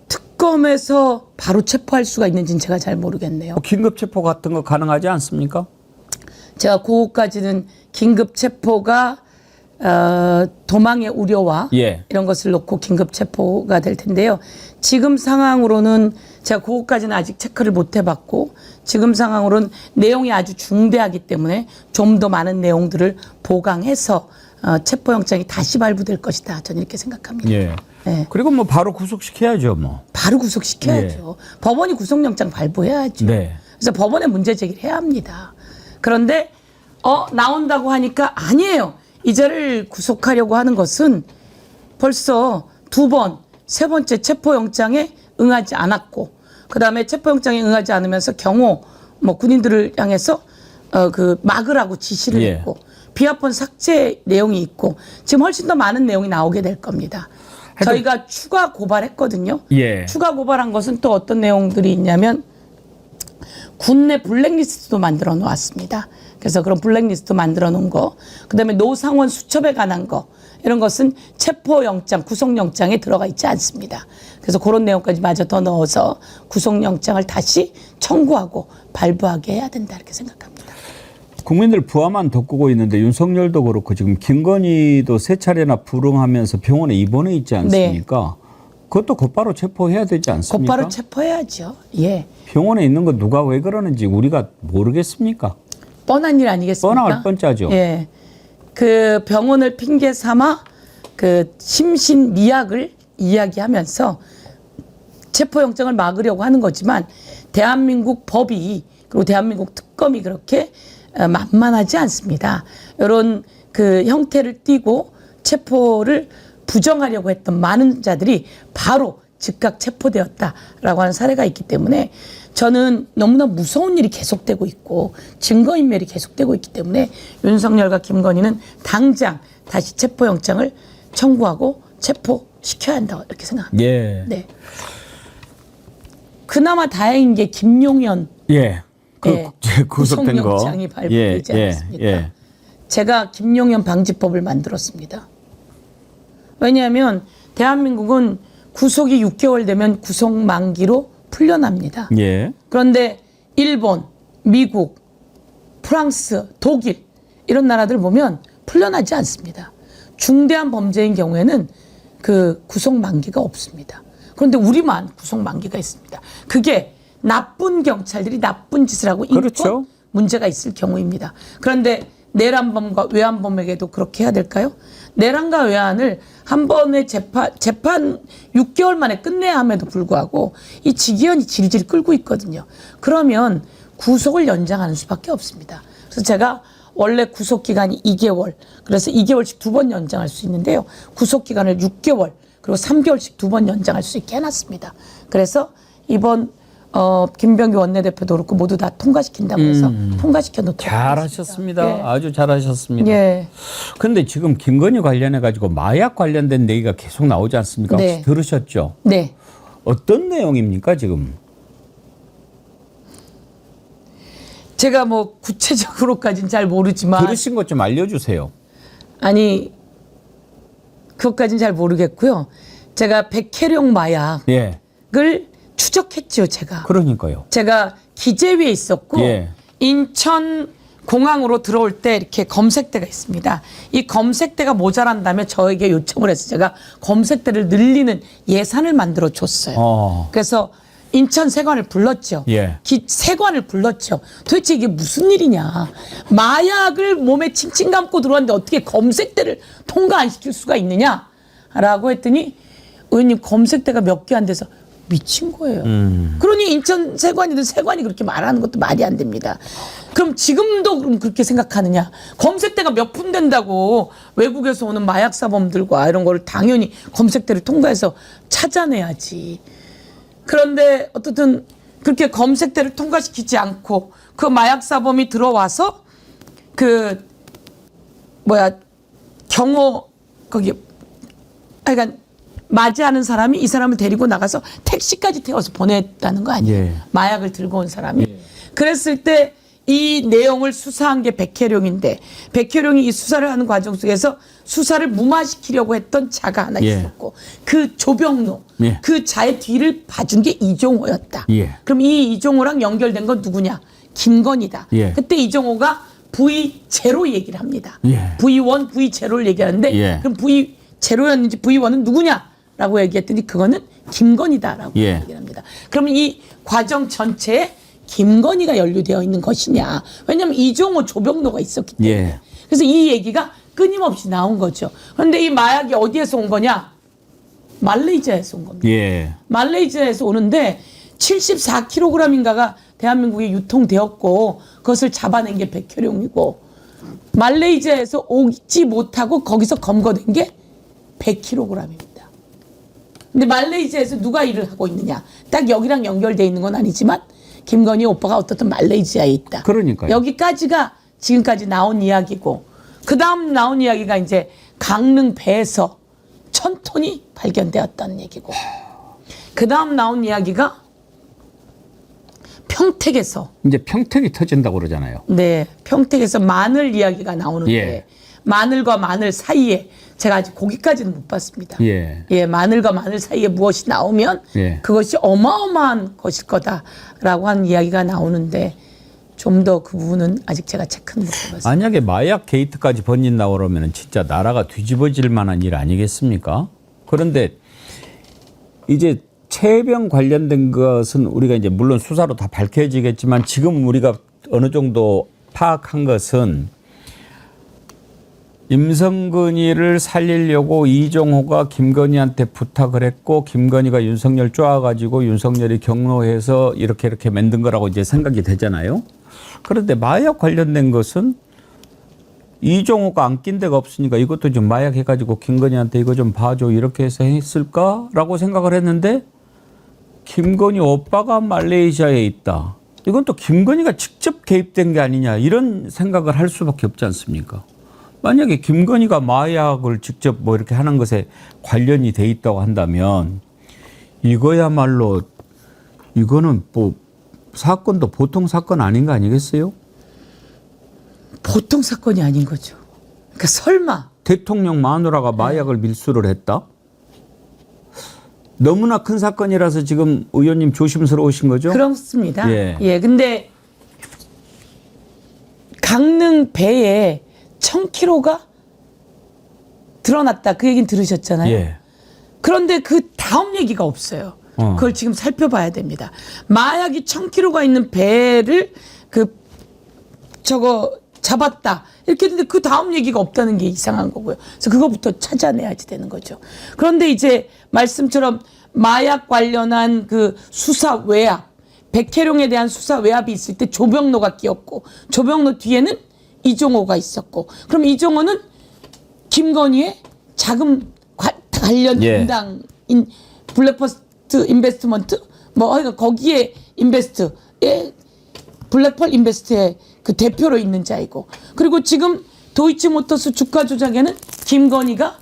특검에서 바로 체포할 수가 있는지는 제가 잘 모르겠네요. 긴급 체포 같은 거 가능하지 않습니까? 제가 그거까지는 긴급 체포가 도망의 우려와 예. 이런 것을 놓고 긴급 체포가 될 텐데요. 지금 상황으로는 제가 그거까지는 아직 체크를 못 해봤고, 지금 상황으로는 내용이 아주 중대하기 때문에 좀 더 많은 내용들을 보강해서 체포영장이 다시 발부될 것이다. 저는 이렇게 생각합니다. 예. 네. 그리고 뭐 바로 구속시켜야죠, 뭐. 바로 구속시켜야죠. 법원이 구속영장 발부해야죠. 네. 그래서 법원에 문제 제기를 해야 합니다. 그런데 나온다고 하니까 아니에요. 이자를 구속하려고 하는 것은 벌써 2번, 3번째 체포영장에 응하지 않았고, 그 다음에 체포영장에 응하지 않으면서 경호, 군인들을 향해서 막으라고 지시를 예. 했고, 비합본 삭제 내용이 있고, 지금 훨씬 더 많은 내용이 나오게 될 겁니다. 저희가 추가 고발했거든요. 예. 추가 고발한 것은 또 어떤 내용들이 있냐면 군내 블랙리스트도 만들어 놓았습니다. 그래서 그런 블랙리스트 만들어 놓은 거, 그다음에 노상원 수첩에 관한 거, 이런 것은 체포영장, 구속영장에 들어가 있지 않습니다. 그래서 그런 내용까지 마저 더 넣어서 구속영장을 다시 청구하고 발부하게 해야 된다 이렇게 생각합니다. 국민들 부하만 돋구고 있는데 윤석열도 그렇고 지금 김건희도 3차례나 불응하면서 병원에 입원해 있지 않습니까? 네. 그것도 곧바로 체포해야 되지 않습니까? 곧바로 체포해야죠. 예. 병원에 있는 거 누가 왜 그러는지 우리가 모르겠습니까? 뻔한 일 아니겠습니까? 뻔할 뻔짜죠. 예. 그 병원을 핑계 삼아 그 심신미약을 이야기하면서 체포영장을 막으려고 하는 거지만 대한민국 법이 그리고 대한민국 특검이 그렇게 만만하지 않습니다. 이런 그 형태를 띠고 체포를 부정하려고 했던 많은 자들이 바로 즉각 체포되었다라고 하는 사례가 있기 때문에 저는 너무나 무서운 일이 계속되고 있고 증거인멸이 계속되고 있기 때문에 윤석열과 김건희는 당장 다시 체포영장을 청구하고 체포시켜야 한다고 이렇게 생각합니다. 예. 네. 그나마 다행인 게 김용현 예. 네. 구속된 거. 구속영장이 발부되지 않았습니까? 예. 제가 김용현 방지법을 만들었습니다. 왜냐하면 대한민국은 구속이 6개월 되면 구속 만기로 풀려납니다. 예. 그런데 일본, 미국, 프랑스, 독일 이런 나라들 보면 풀려나지 않습니다. 중대한 범죄인 경우에는 그 구속 만기가 없습니다. 그런데 우리만 구속 만기가 있습니다. 그게 나쁜 경찰들이 나쁜 짓을 하고 인권 그렇죠. 문제가 있을 경우입니다. 그런데 내란범과 외환범에게도 그렇게 해야 될까요? 내란과 외환을 한 번의 재판 6개월 만에 끝내야 함에도 불구하고 이 직위원이 질질 끌고 있거든요. 그러면 구속을 연장하는 수밖에 없습니다. 그래서 제가 원래 구속기간이 2개월, 그래서 2개월씩 2번 연장할 수 있는데요. 구속기간을 6개월, 그리고 3개월씩 2번 연장할 수 있게 해놨습니다. 그래서 이번 김병기 원내대표도 그렇고 모두 다 통과시킨다고 해서 통과시켜 놓도록 잘하셨습니다. 예. 아주 잘하셨습니다. 예. 그런데 지금 김건희 관련해 가지고 마약 관련된 얘기가 계속 나오지 않습니까? 네. 혹시 들으셨죠? 네. 어떤 내용입니까 지금? 제가 뭐 구체적으로까지는 잘 모르지만 들으신 것 좀 알려주세요. 아니 그것까지는 잘 모르겠고요. 제가 백혜령 마약을 예. 추적했죠, 제가. 그러니까요. 제가 기재위에 있었고 예. 인천 공항으로 들어올 때 이렇게 검색대가 있습니다. 이 검색대가 모자란다며 저에게 요청을 해서 제가 검색대를 늘리는 예산을 만들어 줬어요. 그래서 인천 세관을 불렀죠. 예. 세관을 불렀죠. 도대체 이게 무슨 일이냐. 마약을 몸에 칭칭 감고 들어왔는데 어떻게 검색대를 통과 안 시킬 수가 있느냐라고 했더니 의원님 검색대가 몇 개 안 돼서 미친 거예요. 그러니 인천 세관이든 세관이 그렇게 말하는 것도 말이 안 됩니다. 그럼 지금도 그럼 그렇게 생각하느냐. 검색대가 몇 푼 된다고 외국에서 오는 마약사범들과 이런 거를 당연히 검색대를 통과해서 찾아내야지. 그런데 어떻든 그렇게 검색대를 통과시키지 않고 그 마약사범이 들어와서 경호 거기 그러니까 맞이하는 사람이 이 사람을 데리고 나가서 택시까지 태워서 보냈다는 거 아니에요. 예. 마약을 들고 온 사람이. 그랬을 때 이 내용을 수사한 게 백혜룡인데 백혜룡이 이 수사를 하는 과정 속에서 수사를 무마시키려고 했던 자가 하나 예. 있었고 그 조병로 예. 그 자의 뒤를 봐준 게 이종호였다. 예. 그럼 이 이종호랑 연결된 건 누구냐? 김건희다. 예. 그때 이종호가 V0 얘기를 합니다. 예. V1, V0를 얘기하는데 예. 그럼 V0였는지 V1은 누구냐라고 얘기했더니 그거는 김건희다라고 예. 얘기를 합니다. 그러면 이 과정 전체에 김건희가 연루되어 있는 것이냐. 왜냐하면 이종호 조병로가 있었기 때문에. 예. 그래서 이 얘기가 끊임없이 나온 거죠. 그런데 이 마약이 어디에서 온 거냐? 말레이시아에서 온 겁니다. 예. 말레이시아에서 오는데 74kg인가가 대한민국에 유통되었고 그것을 잡아낸 게 백혜룡이고 말레이시아에서 오지 못하고 거기서 검거된 게 100kg입니다. 근데 말레이시아에서 누가 일을 하고 있느냐? 딱 여기랑 연결돼 있는 건 아니지만 김건희 오빠가 어떻든 말레이시아에 있다. 그러니까요. 여기까지가 지금까지 나온 이야기고 그 다음 나온 이야기가 이제 강릉 배에서 1000톤이 발견되었다는 얘기고 그 다음 나온 이야기가 평택에서 이제 평택이 터진다고 그러잖아요. 네, 평택에서 마늘 이야기가 나오는데 예. 마늘과 마늘 사이에 제가 아직 거기까지는 못 봤습니다. 예. 마늘과 마늘 사이에 무엇이 나오면 예. 그것이 어마어마한 것일 거다라고 하는 이야기가 나오는데 좀 더 그 부분은 아직 제가 체크는 못 해봤습니다. 만약에 마약 게이트까지 번진다고 그러면 진짜 나라가 뒤집어질 만한 일 아니겠습니까? 그런데 이제 최병 관련된 것은 우리가 이제 물론 수사로 다 밝혀지겠지만 지금 우리가 어느 정도 파악한 것은 임성근이를 살리려고 이종호가 김건희한테 부탁을 했고 김건희가 윤석열 쪼아가지고 윤석열이 경로해서 이렇게 만든 거라고 이제 생각이 되잖아요. 그런데 마약 관련된 것은 이종호가 안 낀 데가 없으니까 이것도 좀 마약 해가지고 김건희한테 이거 좀 봐줘 이렇게 해서 했을까라고 생각을 했는데 김건희 오빠가 말레이시아에 있다. 이건 또 김건희가 직접 개입된 게 아니냐 이런 생각을 할 수밖에 없지 않습니까? 만약에 김건희가 마약을 직접 뭐 이렇게 하는 것에 관련이 돼 있다고 한다면 이거야말로 이거는 뭐 사건도 보통 사건 아닌 거 아니겠어요? 보통 사건이 아닌 거죠. 그러니까 설마 대통령 마누라가 마약을 밀수를 했다? 너무나 큰 사건이라서 지금 의원님 조심스러우신 거죠? 그렇습니다. 예. 근데 강릉 배에 1000kg가 드러났다. 그 얘기는 들으셨잖아요. 예. 그런데 그 다음 얘기가 없어요. 그걸 지금 살펴봐야 됩니다. 마약이 1000kg가 있는 배를 잡았다. 이렇게 했는데 그 다음 얘기가 없다는 게 이상한 거고요. 그래서 그거부터 찾아내야지 되는 거죠. 그런데 이제 말씀처럼 마약 관련한 그 수사 외압, 백혜룡에 대한 수사 외압이 있을 때 조병로가 끼었고 조병로 뒤에는 이종호가 있었고 그럼 이종호는 김건희의 자금 관련 담당인 블랙퍼스트 인베스트먼트 그러니까 거기에 인베스트에 블랙펄 인베스트의 그 대표로 있는 자이고 그리고 지금 도이치모터스 주가 조작에는 김건희가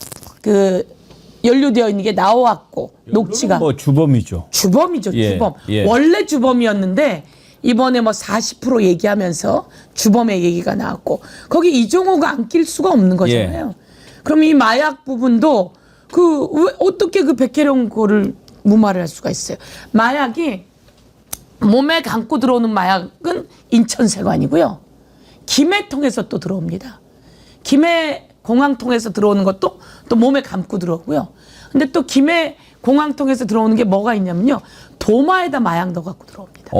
연루되어 있는 게 나왔고 녹취가 뭐 주범이죠. 주범이죠. 예, 주범. 예. 원래 주범이었는데 이번에 40% 얘기하면서 주범의 얘기가 나왔고 거기 이종호가 안 낄 수가 없는 거잖아요. 그럼 이 마약 부분도 왜 어떻게 백혜령 거를 무마를 할 수가 있어요. 마약이 몸에 감고 들어오는 마약은 인천세관이고요. 김해 통해서 또 들어옵니다. 김해 공항 통해서 들어오는 것도 또 몸에 감고 들어오고요. 근데 또 김해 공항 통해서 들어오는 게 뭐가 있냐면요. 도마에다 마약 넣어갖고 들어옵니다.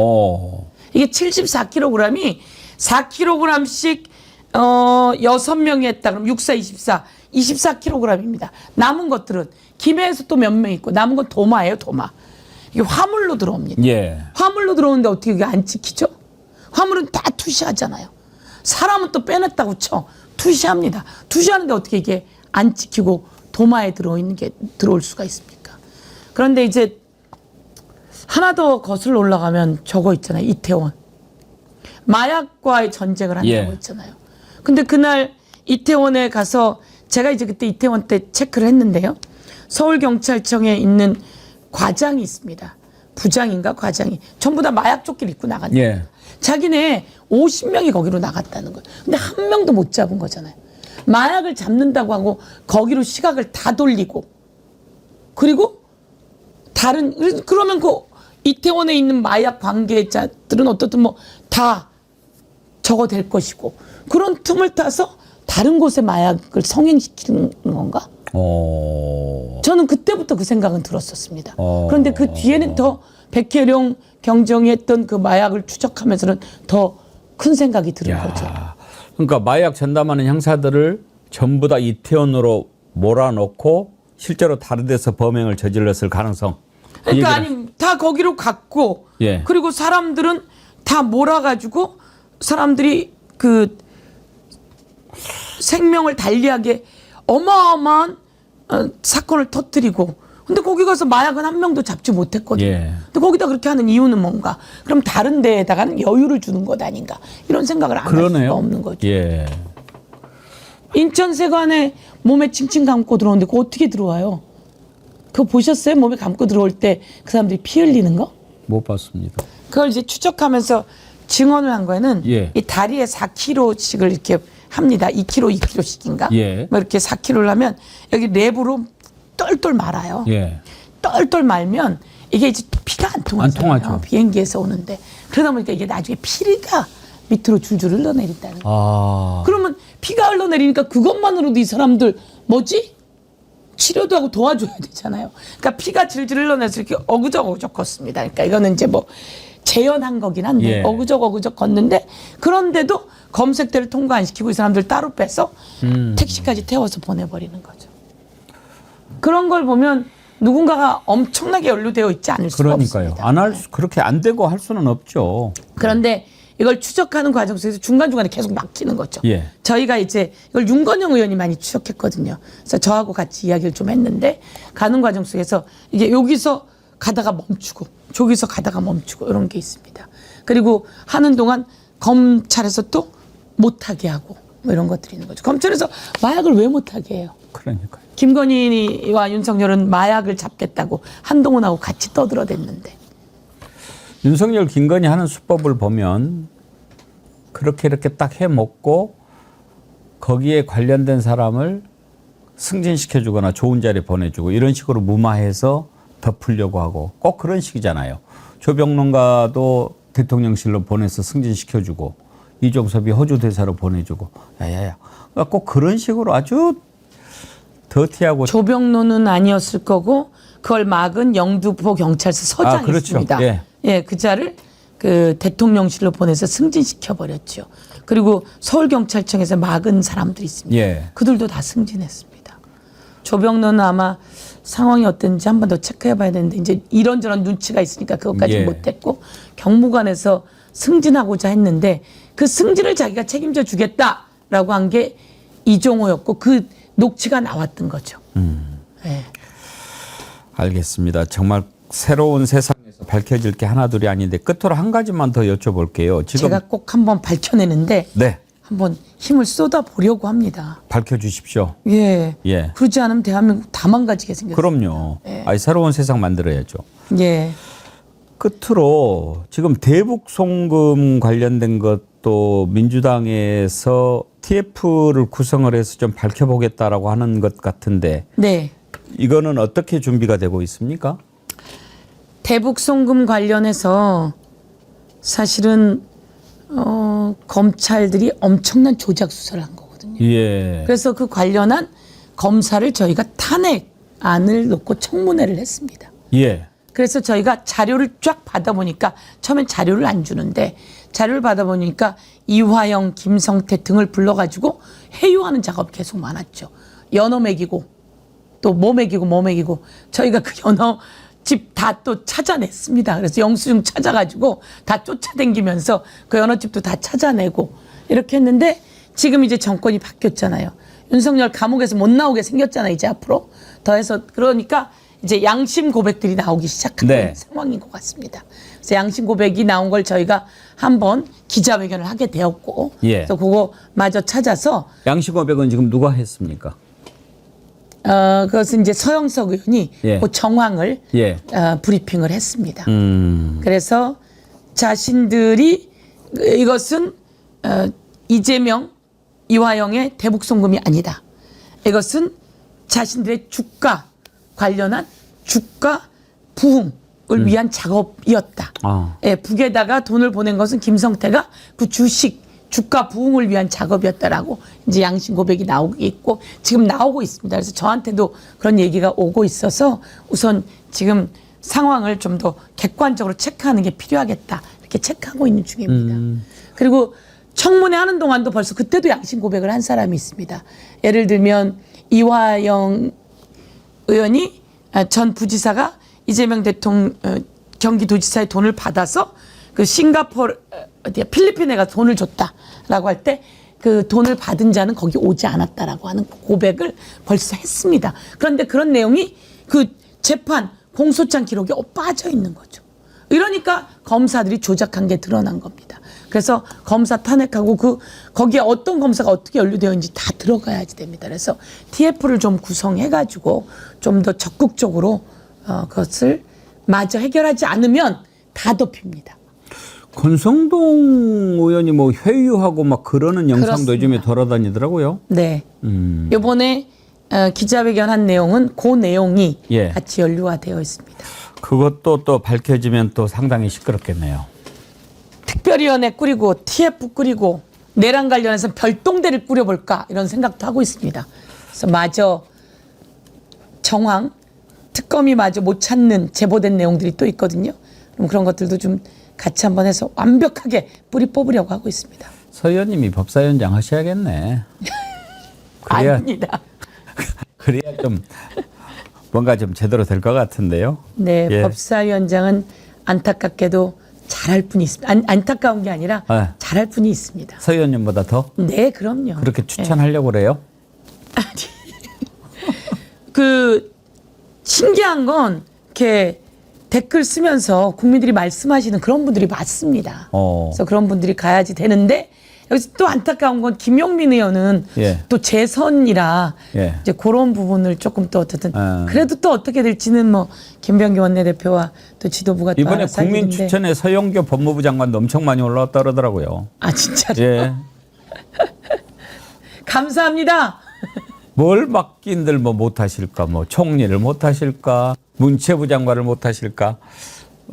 이게 74kg이 4kg씩 6명이 했다. 그럼 6, 4, 24. 24kg입니다. 남은 것들은 김해에서 또 몇 명 있고 남은 건 도마예요. 도마. 이게 화물로 들어옵니다. 예. 화물로 들어오는데 어떻게 그게 안 찍히죠? 화물은 다 투시하잖아요. 사람은 또 빼냈다고 쳐. 투시합니다. 투시하는데 어떻게 이게 안 찍히고 도마에 들어있는 게 들어올 수가 있습니까? 그런데 이제 하나 더 거슬러 올라가면 저거 있잖아요. 이태원. 마약과의 전쟁을 한다고 예. 했잖아요. 근데 그날 이태원에 가서 제가 이제 그때 이태원 때 체크를 했는데요. 서울경찰청에 있는 과장이 있습니다. 부장인가 과장이. 전부 다 마약 조끼를 입고 나갔는데 예. 자기네 50명이 거기로 나갔다는 거예요. 근데 한 명도 못 잡은 거잖아요. 마약을 잡는다고 하고 거기로 시각을 다 돌리고 그리고 다른 그러면 그 이태원에 있는 마약 관계자들은 어떻든 뭐 다 저거 될 것이고 그런 틈을 타서 다른 곳에 마약을 성행시키는 건가? 저는 그때부터 그 생각은 들었었습니다. 그런데 그 뒤에는 더 백혜령 경정이 했던 그 마약을 추적하면서는 더 큰 생각이 드는 거죠. 그러니까 마약 전담하는 형사들을 전부 다 이태원으로 몰아넣고 실제로 다른 데서 범행을 저질렀을 가능성. 그러니까 아니 다 거기로 갔고 예. 그리고 사람들은 다 몰아가지고 사람들이 그 생명을 달리하게 어마어마한 사건을 터뜨리고 근데 거기 가서 마약은 한 명도 잡지 못했거든요. 예. 근데 거기다 그렇게 하는 이유는 뭔가? 그럼 다른 데에다가는 여유를 주는 것 아닌가? 이런 생각을 안 할 수가 없는 거죠. 예. 인천세관에 몸에 칭칭 감고 들어오는데 그거 어떻게 들어와요? 그거 보셨어요? 몸에 감고 들어올 때 그 사람들이 피 흘리는 거? 못 봤습니다. 그걸 이제 추적하면서 증언을 한 거에는 예. 이 다리에 4kg씩을 이렇게 합니다. 2kg, 2kg씩인가? 예. 뭐 이렇게 4kg를 하면 여기 랩으로 똘똘 말아요. 예. 똘똘 말면 이게 이제 피가 안 통하잖아요. 안 통하죠. 비행기에서 오는데 그러다 보니까 이게 나중에 피가 밑으로 줄줄 흘러내린다는 거예요. 그러면 피가 흘러내리니까 그것만으로도 이 사람들 뭐지? 치료도 하고 도와줘야 되잖아요. 그러니까 피가 질질 흘러내서 이렇게 어그적 걷습니다. 그러니까 이거는 이제 뭐 재현한 거긴 한데 예. 어그적 걷는데 그런데도 검색대를 통과 안 시키고 이 사람들 따로 빼서 택시까지 태워서 보내버리는 거죠. 그런 걸 보면 누군가가 엄청나게 연루되어 있지 않을 수가 그러니까요. 없습니다. 안 할 그렇게 안 되고 할 수는 없죠. 그런데 이걸 추적하는 과정 속에서 중간중간에 계속 막히는 거죠. 예. 저희가 이제 이걸 윤건영 의원이 많이 추적했거든요. 그래서 저하고 같이 이야기를 좀 했는데 가는 과정 속에서 이게 여기서 가다가 멈추고 저기서 가다가 멈추고 이런 게 있습니다. 그리고 하는 동안 검찰에서 또 못하게 하고 뭐 이런 것들이 있는 거죠. 검찰에서 마약을 왜 못하게 해요? 그러니까요. 김건희와 윤석열은 마약을 잡겠다고 한동훈하고 같이 떠들어댔는데 윤석열, 김건희 하는 수법을 보면 그렇게 이렇게 딱 해먹고 거기에 관련된 사람을 승진시켜주거나 좋은 자리에 보내주고 이런 식으로 무마해서 덮으려고 하고 꼭 그런 식이잖아요. 조병론가도 대통령실로 보내서 승진시켜주고 이종섭이 호주 대사로 보내주고 야야야. 그러니까 꼭 그런 식으로 아주 더티하고 조병로는 아니었을 거고 그걸 막은 영등포 경찰서 서장이 그렇죠. 있습니다. 예. 예, 그 자를 그 대통령실로 보내서 승진시켜 버렸죠. 그리고 서울경찰청에서 막은 사람들이 있습니다. 예. 그들도 다 승진했습니다. 조병로는 아마 상황이 어땠는지 한 번 더 체크해 봐야 되는데 이제 이런저런 눈치가 있으니까 그것까지 예. 못했고 경무관에서 승진하고자 했는데 그 승진을 자기가 책임져 주겠다라고 한 게 이종호였고 그 녹취가 나왔던 거죠. 예. 알겠습니다. 정말 새로운 세상에서 밝혀질 게 하나둘이 아닌데 끝으로 한 가지만 더 여쭤볼게요. 지금 제가 꼭 한번 밝혀내는데 네. 한번 힘을 쏟아 보려고 합니다. 밝혀주십시오. 예. 예. 그러지 않으면 대한민국 다 망가지게 생겼어요. 그럼요. 예. 아니, 새로운 세상 만들어야죠. 예. 끝으로 지금 대북 송금 관련된 것도 민주당에서 TF를 구성을 해서 좀 밝혀보겠다라고 하는 것 같은데 네. 이거는 어떻게 준비가 되고 있습니까? 대북 송금 관련해서 사실은 검찰들이 엄청난 조작 수사를 한 거거든요. 예. 그래서 그 관련한 검사를 저희가 탄핵안을 놓고 청문회를 했습니다. 예. 그래서 저희가 자료를 쫙 받아보니까 처음엔 자료를 안 주는데 자료를 받아보니까 이화영, 김성태 등을 불러가지고 해유하는 작업이 계속 많았죠. 연어 먹이고 또 뭐 먹이고 저희가 그 연어 집 다 또 찾아냈습니다. 그래서 영수증 찾아가지고 다 쫓아다니면서 그 연어집도 다 찾아내고 이렇게 했는데 지금 이제 정권이 바뀌었잖아요. 윤석열 감옥에서 못 나오게 생겼잖아요. 이제 앞으로 더해서 그러니까 이제 양심 고백들이 나오기 시작한 네. 상황인 것 같습니다. 그래서 양심 고백이 나온 걸 저희가 한번 기자회견을 하게 되었고 예. 그래서 그거 마저 찾아서 양식 고백은 지금 누가 했습니까? 그것은 이제 서영석 의원이 예. 그 정황을 예. 브리핑을 했습니다. 그래서 자신들이 이것은 이재명, 이화영의 대북 송금이 아니다. 이것은 자신들의 주가 관련한 주가 부흥을 위한 작업이었다. 아. 예, 북에다가 돈을 보낸 것은 김성태가 그 주가 부흥을 위한 작업이었다라고 이제 양심 고백이 나오고 있고 지금 나오고 있습니다. 그래서 저한테도 그런 얘기가 오고 있어서 우선 지금 상황을 좀 더 객관적으로 체크하는 게 필요하겠다. 이렇게 체크하고 있는 중입니다. 그리고 청문회 하는 동안도 벌써 그때도 양심 고백을 한 사람이 있습니다. 예를 들면 이화영 의원이 전 부지사가 이재명 대통령 경기도지사의 돈을 받아서 그 싱가포르 어디야 필리핀에 가서 돈을 줬다라고 할 때 그 돈을 받은 자는 거기 오지 않았다라고 하는 고백을 벌써 했습니다. 그런데 그런 내용이 그 재판 공소장 기록에 빠져 있는 거죠. 이러니까 검사들이 조작한 게 드러난 겁니다. 그래서 검사 탄핵하고 거기에 어떤 검사가 어떻게 연루되어 있는지 다 들어가야지 됩니다. 그래서 TF를 좀 구성해가지고 좀 더 적극적으로 그것을 마저 해결하지 않으면 다 덮입니다. 권성동 의원이 뭐 회유하고 막 그러는 영상도 그렇습니다. 요즘에 돌아다니더라고요. 네. 이번에 기자회견 한 내용은 그 내용이 예. 같이 연루가 되어 있습니다. 그것도 또 밝혀지면 또 상당히 시끄럽겠네요. 특별위원회 꾸리고 TF 꾸리고 내란 관련해서 별동대를 꾸려볼까 이런 생각도 하고 있습니다. 그래서 마저 정황 특검이 마저 못 찾는 제보된 내용들이 또 있거든요. 그럼 그런 것들도 좀 같이 한번 해서 완벽하게 뿌리 뽑으려고 하고 있습니다. 서 의원님이 법사위원장 하셔야겠네. 그래야, 아닙니다. 그래야 좀 뭔가 좀 제대로 될 것 같은데요. 네, 예. 법사위원장은 안타깝게도 잘할 분이 있습니다. 안타까운 게 아니라 네. 잘할 분이 있습니다. 서 의원님보다 더 네, 그럼요. 그렇게 추천하려고 그래요? 그 신기한 건 이렇게 댓글 쓰면서 국민들이 말씀하시는 그런 분들이 많습니다. 그래서 그런 분들이 가야지 되는데 여기서 또 안타까운 건 김용민 의원은 예. 또 재선이라 예. 이제 그런 부분을 조금 또 어쨌든 아. 그래도 또 어떻게 될지는 뭐 김병기 원내대표와 또 지도부가 또 이번에 알아서 할 국민 일인데. 추천에 서영교 법무부 장관도 엄청 많이 올라왔다 그러더라고요. 아 진짜로 예. 감사합니다. 뭘 맡긴들 뭐 못하실까, 뭐 총리를 못하실까, 문체부 장관을 못하실까,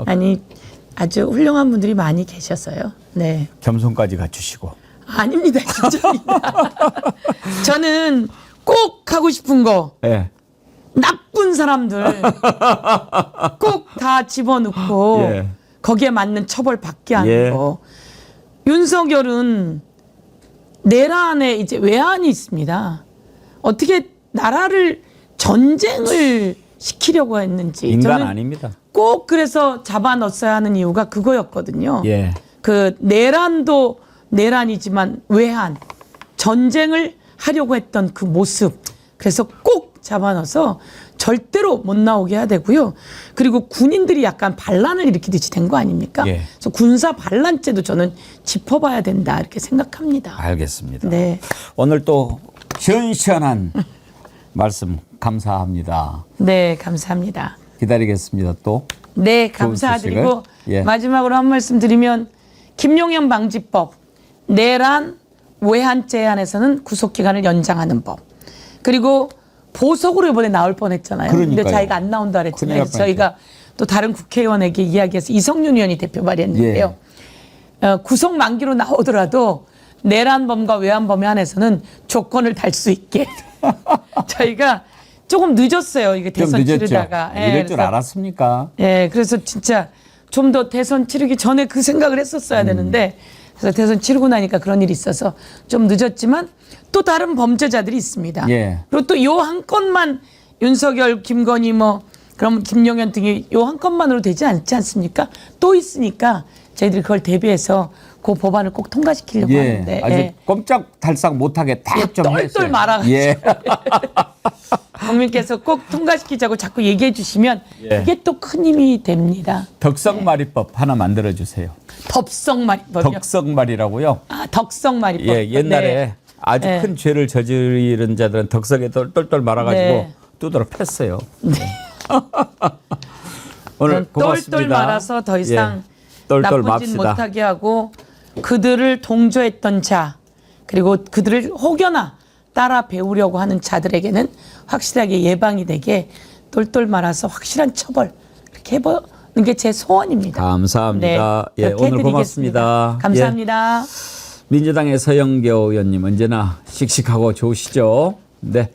아니 아주 훌륭한 분들이 많이 계셔서요. 네. 겸손까지 갖추시고. 아닙니다. 진짜입니다. 저는 꼭 하고 싶은 거 예. 나쁜 사람들 꼭 다 집어넣고 예. 거기에 맞는 처벌 받게 하는 예. 거. 윤석열은 내란에 이제 외환이 있습니다. 어떻게 나라를 전쟁을 시키려고 했는지 인간 저는 아닙니다. 꼭 그래서 잡아 넣었어야 하는 이유가 그거였거든요. 예. 그 내란도 내란이지만 외환 전쟁을 하려고 했던 그 모습 그래서 꼭 잡아넣어서 절대로 못 나오게 해야 되고요. 그리고 군인들이 약간 반란을 일으키듯이 된 거 아닙니까? 예. 그래서 군사 반란죄도 저는 짚어봐야 된다 이렇게 생각합니다. 알겠습니다. 네, 오늘 또 시원시원한 말씀 감사합니다. 네 감사합니다. 기다리겠습니다. 또. 네 좋은 감사드리고 소식을. 예. 마지막으로 한 말씀 드리면 김용현 방지법 내란 외환죄에 한해서는 구속기간을 연장하는 법 그리고 보석으로 이번에 나올 뻔했잖아요. 근데 그러니까요. 자기가 안 나온다 큰일 그랬잖아요. 날 그래서 저희가 또 다른 국회의원에게 이야기해서 이성윤 의원이 대표 발의했는데요. 예. 구속 만기로 나오더라도 내란범과 외환범에 한해서는 조건을 달 수 있게 저희가 조금 늦었어요. 이게 좀 대선 늦었죠. 치르다가. 이럴 줄 알았습니까? 그래서 진짜 좀 더 대선 치르기 전에 그 생각을 했었어야 되는데 그래서 대선 치르고 나니까 그런 일이 있어서 좀 늦었지만 또 다른 범죄자들이 있습니다. 예. 그리고 또 요 한 건만 윤석열, 김건희 그럼 김용현 등이 요 한 건만으로 되지 않지 않습니까? 또 있으니까 저희들이 그걸 대비해서 그 법안을 꼭 통과시키려고 하는데 아주 꼼짝달싹 못하게 딱 좀 했어요. 똘똘 말아가지고 예. 국민께서 꼭 통과시키자고 자꾸 얘기해 주시면 그게 또 큰 힘이 됩니다. 덕성마리법 하나 만들어 주세요. 덥성말이법이요. 덕성말이라고요. 덕성말이법. 예, 옛날에 네. 아주 큰 죄를 저지른 자들은 덕석에 똘똘 말아가지고 네. 두드러 팼어요. 오늘 고맙습니다. 똘똘 말아서 더 이상 똘똘 나쁘진 맙시다. 못하게 하고 그들을 동조했던 자 그리고 그들을 혹여나 따라 배우려고 하는 자들에게는 확실하게 예방이 되게 똘똘 말아서 확실한 처벌 이렇게 해보는 게 제 소원입니다. 감사합니다. 네, 예, 그렇게 오늘 해드리겠습니다. 고맙습니다. 감사합니다. 예, 민주당의 서영교 의원님 언제나 씩씩하고 좋으시죠? 네.